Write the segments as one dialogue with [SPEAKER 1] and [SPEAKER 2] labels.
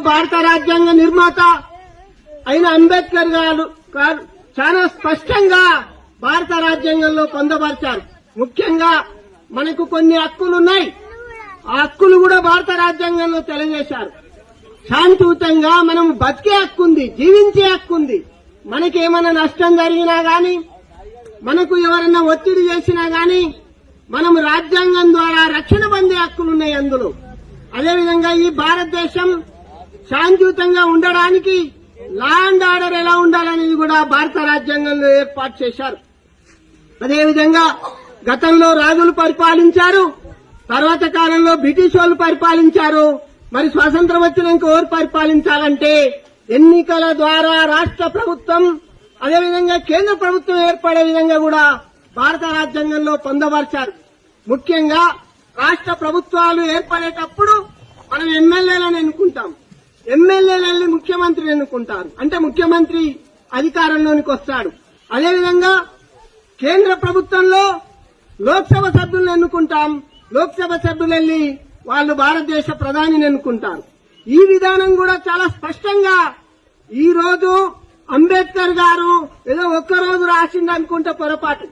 [SPEAKER 1] భారత రాజ్యాంగ నిర్మాత అయిన అంబేద్కర్ గారు చాలా స్పష్టంగా భారత రాజ్యాంగంలో పొందపరిచారు. ముఖ్యంగా మనకు కొన్ని హక్కులున్నాయి. ఆ హక్కులు కూడా భారత రాజ్యాంగంలో తెలియజేశారు. శాంతియుతంగా మనం బతికే హక్కుంది, జీవించే హక్కుంది. మనకేమైనా నష్టం జరిగినా గాని, మనకు ఎవరన్నా ఒత్తిడి చేసినా గాని మనం రాజ్యాంగం ద్వారా రక్షణ పొందే హక్కులున్నాయి అందులో. అదేవిధంగా ఈ భారతదేశం శాంతియుతంగా ఉండడానికి లా అండ్ ఆర్డర్ ఎలా ఉండాలనేది కూడా భారత రాజ్యాంగంలో ఏర్పాటు చేశారు. అదేవిధంగా గతంలో రాజులు పరిపాలించారు, తర్వాత కాలంలో బ్రిటిష్ వాళ్ళు పరిపాలించారు. మరి స్వాతంత్రం వచ్చినాక ఎవరు పరిపాలించాలంటే ఎన్నికల ద్వారా రాష్ట్ర ప్రభుత్వం అదేవిధంగా కేంద్ర ప్రభుత్వం ఏర్పడే విధంగా కూడా భారత రాజ్యాంగంలో పొందపరిచారు. ముఖ్యంగా రాష్ట్ర ప్రభుత్వాలు ఏర్పడేటప్పుడు మనం ఎమ్మెల్యేలను ఎన్నుకుంటాం. ఎమ్మెల్యేలని ముఖ్యమంత్రిని ఎన్నుకుంటారు. అంటే ముఖ్యమంత్రి అధికారంలోనికి వస్తాడు. అదేవిధంగా కేంద్ర ప్రభుత్వంలో లోక్సభ సభ్యులను ఎన్నుకుంటాం. లోక్సభ సభ్యులు వెళ్లి వాళ్ళు భారతదేశ ప్రధానిని ఎన్నుకుంటారు. ఈ విధానం కూడా చాలా స్పష్టంగా ఈ రోజు అంబేద్కర్ గారు ఏదో ఒక్కరోజు రాసింది అనుకుంటే పొరపాటు.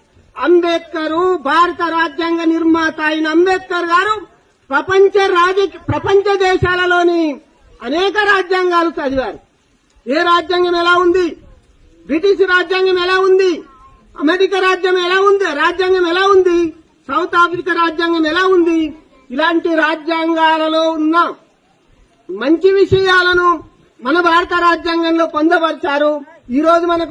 [SPEAKER 1] అంబేద్కర్ భారత రాజ్యాంగ నిర్మాత అయిన అంబేద్కర్ గారు ప్రపంచ దేశాలలోని అనేక రాజ్యాంగాలు చదివారు. ఏ రాజ్యాంగం ఎలా ఉంది, బ్రిటిష్ రాజ్యాంగం ఎలా ఉంది, అమెరికా రాజ్యాంగం ఎలా ఉంది, సౌత్ ఆఫ్రికా రాజ్యాంగం ఎలా ఉంది, ఇలాంటి రాజ్యాంగాలలో ఉన్న మంచి విషయాలను మన భారత రాజ్యాంగంలో పొందపరిచారు. ఈ రోజు మనకు